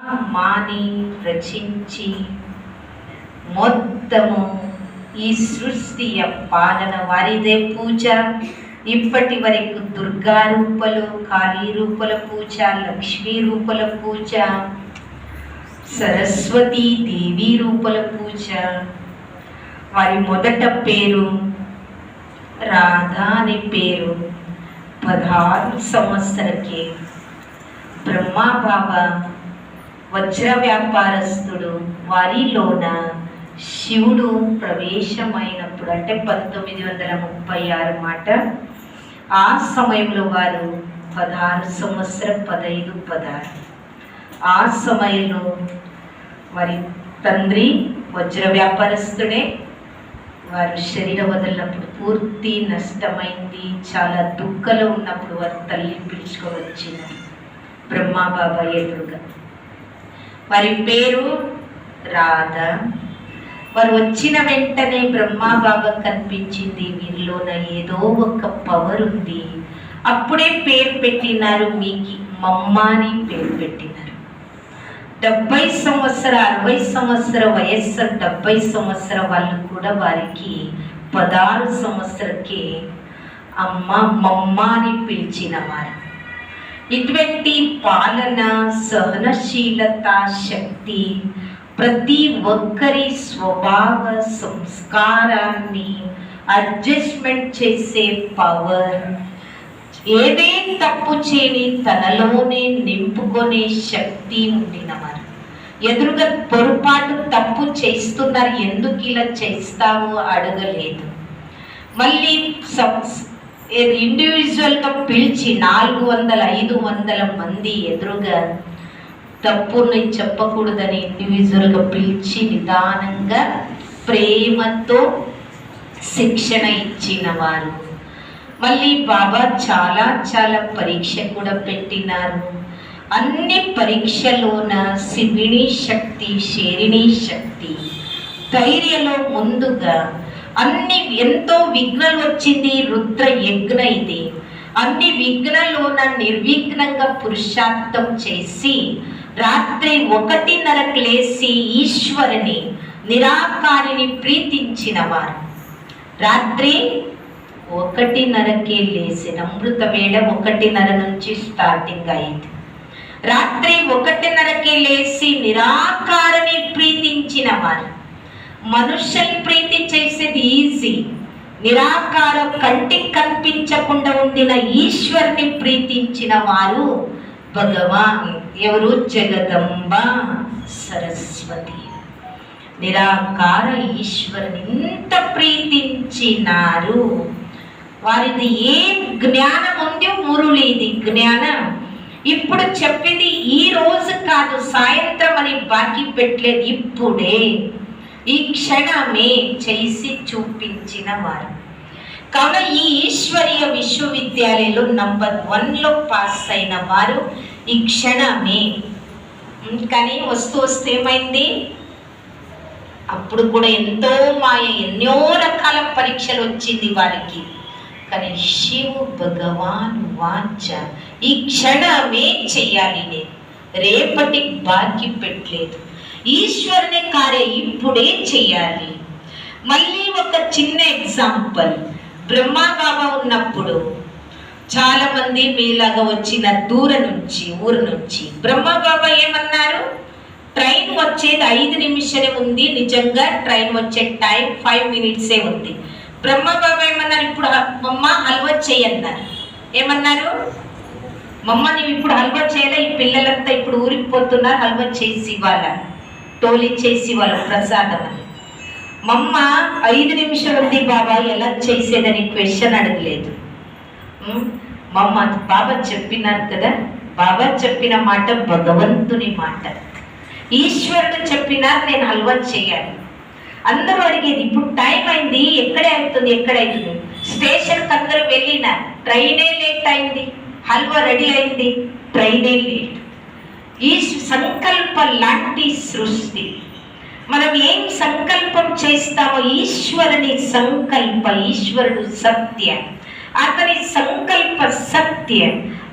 మాని రచించి మొత్తము ఈ సృష్టి పాలన వారిదే పూజ. ఇప్పటి వరకు దుర్గా రూపలు, కాళీ రూపల పూజ, లక్ష్మీ రూపల పూజ, సరస్వతీ దేవి రూపల పూజ. వారి మొదట పేరు రాధా అనే పేరు 16 సంవత్సరకే బ్రహ్మా బాబా వజ్ర వ్యాపారస్తుడు వారిలోన శివుడు ప్రవేశమైనప్పుడు, అంటే 1936 మాట. ఆ సమయంలో వారు 16 సంవత్సరం 15, 16. ఆ సమయంలో వారి తండ్రి వజ్ర వ్యాపారస్తుడే. వారు శరీరం వదిలినప్పుడు పూర్తి నష్టమైంది. చాలా దుఃఖంలో ఉన్నప్పుడు వారి తల్లి పిలుచుకొని వచ్చినారు బ్రహ్మా బాబా ఎదురుగా. వారి పేరు రాధ. వారు వచ్చిన వెంటనే బ్రహ్మా బాబా కనిపించింది, వీరిలోన ఏదో ఒక పవర్ ఉంది. అప్పుడే పేరు పెట్టినారు, మీకు మమ్మ అని పేరు పెట్టినారు. 70 సంవత్సర 60 సంవత్సర వయస్సు, 70 సంవత్సర వాళ్ళు కూడా వారికి 16 సంవత్సరకే అమ్మ మమ్మ అని పిలిచిన వారు. ఇటువంటి పాలన, సహనశీలత, శక్తి, ప్రతి ఒక్కరి స్వభావ సంస్కారాన్ని అడ్జస్ట్మెంట్ చేసే పవర్, ఏదే తప్పు చేయని తనలోనే నింపుకునే శక్తి ఉండినవారు. ఎదురుగా పొరపాటు తప్పు చేస్తున్నారు, ఎందుకు ఇలా చేస్తావు అడగలేదు. మళ్ళీ ఇండివిజువల్గా పిలిచి 400, 500 మంది ఎదురుగా తప్పుని చెప్పకూడదని ఇండివిజువల్గా పిలిచి నిదానంగా ప్రేమతో శిక్షణ ఇచ్చిన వారు. మళ్ళీ బాబా చాలా చాలా పరీక్ష కూడా పెట్టినారు. అన్ని పరీక్షలోన శివిని శక్తి, శేరిణి శక్తి, ధైర్యంలో ముందుగా అన్ని ఎంతో విఘ్నాలు వచ్చింది. రుద్ర యజ్ఞ ఇది. అన్ని విఘ్నలోన నిర్విఘ్నంగా పురుషార్థం చేసి రాత్రి 1:30కు లేచి ఈశ్వరుని నిరాకారిని ప్రీతించిన వారు. రాత్రి 1:30కే లేచిన అమృత వేళ 1:30 నుంచి స్టార్టింగ్ అయింది. రాత్రి 1:30కే లేచి నిరాకారిని ప్రీతించిన వారు. మనుష్యుని ప్రీతి చేసేది ఈజీ. నిరాకార, కంటికి కనిపించకుండా ఉండిన ఈశ్వరుని ప్రీతించిన వారు భగవాన్. ఎవరు? జగదంబ సరస్వతి. నిరాకార ఈశ్వరుని ఇంత ప్రీతించినారు. వారిది ఏ జ్ఞానం ఉంది? మురుళిది జ్ఞానం. ఇప్పుడు చెప్పింది ఈ రోజు కాదు, సాయంత్రం అని బాకీ పెట్టలేదు, ఇప్పుడే ఈ క్షణమే చేసి చూపించిన వారు. కావున ఈ ఈశ్వరీయ విశ్వవిద్యాలయంలో నంబర్ 1లో పాస్ అయిన వారు ఈ క్షణమే. కానీ వస్తూ ఏమైంది? అప్పుడు కూడా ఎంతో మాయ, ఎన్నో రకాల పరీక్షలు వచ్చింది వారికి. కానీ శివ భగవాన్ వాంఛ ఈ క్షణమే చెయ్యాలి, నేను రేపటి బాకీ పెట్టలేదు, ఈశ్వరుని కార్యం ఇప్పుడే చెయ్యాలి. మళ్ళీ ఒక చిన్న ఎగ్జాంపుల్. బ్రహ్మా బాబా ఉన్నప్పుడు చాలా మంది మీలాగా వచ్చిన దూర నుంచి, ఊరు నుంచి బ్రహ్మా బాబా ఏమన్నారు? ట్రైన్ వచ్చేది 5 నిమిషాలే ఉంది. నిజంగా ట్రైన్ వచ్చే టైం 5 మినిట్సే ఉంది. బ్రహ్మా బాబా ఏమన్నారు? ఇప్పుడు మమ్మ హల్వా చేయన్నారు. ఏమన్నారు? మమ్మ నువ్వు ఇప్పుడు హల్వా చేయాలా, ఈ పిల్లలంతా ఇప్పుడు ఊరికి పోతున్నారు, హల్వా చేసి ఇవ్వాల, టోలీ చేసి ఇవ్వాలి ప్రసాదం అని. మమ్మ 5 నిమిషాలు ఉంది బాబా, ఎలా చేసేదని క్వశ్చన్ అడగలేదు. మమ్మ బాబా చెప్పినారు కదా, బాబా చెప్పిన మాట భగవంతుని మాట, ఈశ్వరుడు చెప్పినారు నేను హల్వా చేయాలి. అందరూ అడిగేది ఇప్పుడు టైం అయింది, ఎక్కడే అవుతుంది, ఎక్కడైతుంది. స్టేషన్కి అందరూ వెళ్ళినారు, ట్రైనే లేట్ అయింది, హల్వా రెడీ అయింది, ట్రైనే లేట్. ఈ సంకల్ప లాంటి సృష్టి. మనం ఏం సంకల్పం చేస్తామో ఈశ్వరుని సంకల్ప, ఈశ్వరుడు సత్య, అతని సంకల్ప సత్య,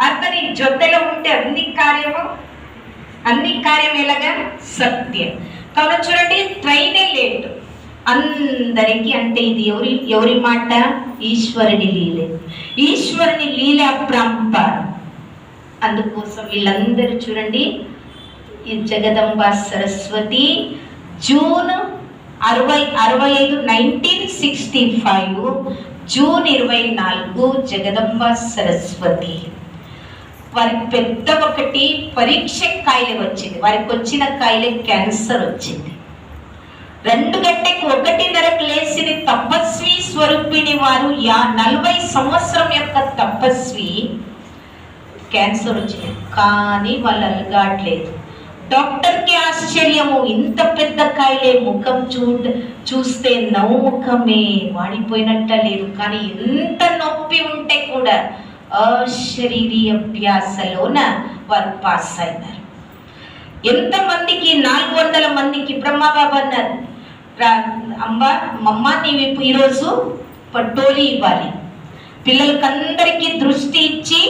అతని జొత్తలో ఉంటే అన్ని కార్యము అన్ని కార్యం ఎలాగా సత్యం. కాబట్టి చూడండి, ట్రైనే లేట్ అందరికీ. అంటే ఇది ఎవరి మాట? ఈశ్వరుని లీల. ఈశ్వరుని లీల ప్రాంపర్. అందుకోసం వీళ్ళందరూ చూడండి, ఈ జగదంబ సరస్వతి జూన్ 65 1965 జూన్ 24 జగదంబ సరస్వతి వారికి పెద్ద ఒకటి పరీక్ష కాయిల వచ్చింది. వారికి వచ్చిన కాయిల క్యాన్సర్ వచ్చింది. 2 గంటలకు 1:30కు లేచిన తపస్వి స్వరూపిణి వారు 40 సంవత్సరం యొక్క తపస్వి క్యాన్సర్ వచ్చింది. కానీ వాళ్ళు అలగాట్లేదు. డాక్టర్కి ఆశ్చర్యము, ఇంత పెద్ద కాయలే, ముఖం చూస్తే నవ్వు ముఖమే, వాడిపోయినట్ట లేదు. కానీ ఎంత నొప్పి ఉంటే కూడా అశరీరీయ అభ్యాసలోన వారు పాస్ అయినారు. ఎంతమందికి? 400 మందికి. బ్రహ్మబాబు అన్నారు, అమ్మ నీవు ఈరోజు టోలీ ఇవ్వాలి, పిల్లలకందరికీ దృష్టి ఇచ్చి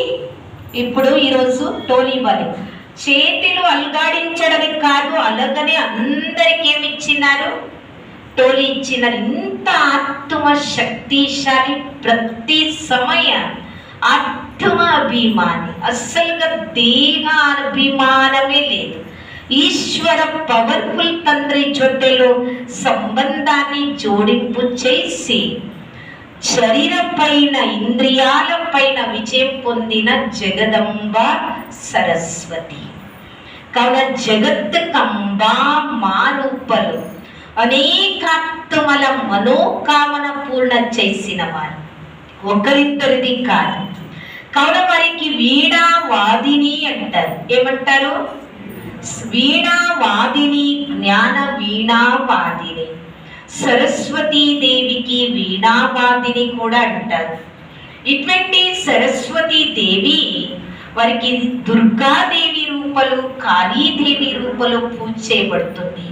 ఇప్పుడు ఈరోజు టోలీ ఇవ్వాలి. చేతులు అల్గాడించడానికి కాదు, అలాగనే అందరికీ ఏమి ఇచ్చినారు? టోలీ ఇచ్చినారు. ఇంత ఆత్మ శక్తిశాలి, ప్రతి సమయ ఆత్మ అభిమాని, అస్సలుగా దేహ అభిమానమే లేదు. ఈశ్వర పవర్ఫుల్ తండ్రి జొట్టెలో సంబంధాన్ని జోడింపు చేసి శరీరం పైన, ఇంద్రియాల పైన విజయం పొందిన జగదంబ సరస్వతి. కావున జగత్తుకంబా మానూపలు అనేకాత్మల మనోకామన పూర్ణ చేసిన వారు, ఒకరిద్దరిది కాదు. కావున వారికి వీణావాదిని అంటారు. ఏమంటారు? వీణావాదిని, జ్ఞాన వీణావాదిని. సరస్వతీదేవికి వీణావాదిని కూడా అంటారు. ఇటువంటి సరస్వతీదేవి వారికి దుర్గాదేవి రూపలు, కాళీదేవి రూపలు పూజ చేయబడుతుంది.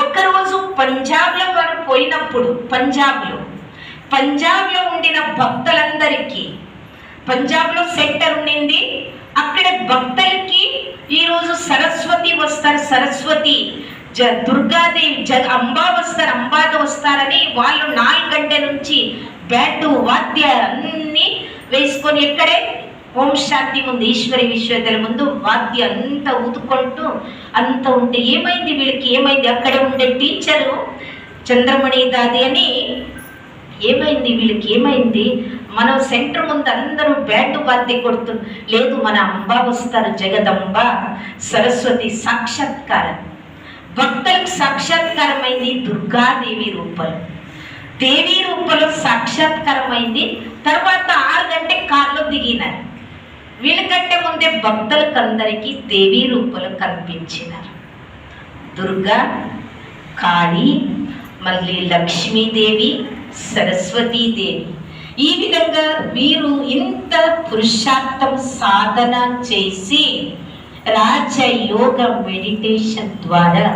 ఒక్కరోజు పంజాబ్లో వారు పోయినప్పుడు, పంజాబ్లో ఉండిన భక్తులందరికీ, పంజాబ్లో సెంటర్ ఉండింది, అక్కడ భక్తులకి ఈరోజు సరస్వతి వస్తారు, సరస్వతి దుర్గాదేవి అంబా వస్తారు, అంబాగా వస్తారని వాళ్ళు 4 గంటల నుంచి బ్యాటు వాద్యాలన్నీ వేసుకొని ఎక్కడే ఓం శాంతి ముందు, ఈశ్వరి విశ్వవిద్యాలయం ముందు వాద్యం అంతా ఊదుకుంటూ అంత ఉంటే ఏమైంది వీళ్ళకి? ఏమైంది? అక్కడ ఉండే టీచరు చంద్రమణి దాది అని, ఏమైంది వీళ్ళకి? ఏమైంది? మనం సెంటర్ ముందు అందరూ బ్యాటు వాద్యం కొడుతూ, లేదు మన అంబా వస్తారు, జగదంబ సరస్వతి సాక్షాత్కారం, భక్తులకు సాక్షాత్కారమైంది దుర్గాదేవి రూపలు. దేవి రూపలు సాక్షాత్కారమైంది. తర్వాత 6 గంటలకు కారులో దిగినారు. వీళ్ళకంటే ముందే భక్తులకు అందరికీ దేవి రూపలు కనిపించినారు. దుర్గా, కాళీ, మళ్ళీ లక్ష్మీదేవి, సరస్వతీదేవి. ఈ విధంగా వీరు ఇంత పురుషార్థం సాధన చేసి రాజయోగ మెడిటేషన్ ద్వారా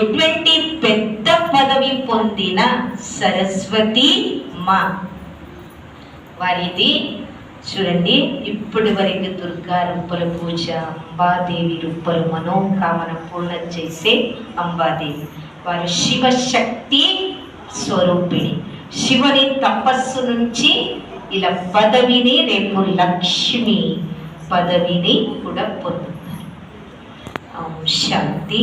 ఎటువంటి పెద్ద పదవి పొందిన సరస్వతి మా వారిది చూడండి. ఇప్పటి వరకు దుర్గా రూపల పూజ, అంబాదేవి రూపలు మనోకామన పూర్ణ చేసే అంబాదేవి వారు శివశక్తి స్వరూపిణి. శివుని తపస్సు నుంచి ఇలా పదవిని, రేపు లక్ష్మి పదవిని కూడా పొందుతారు. శాంతి.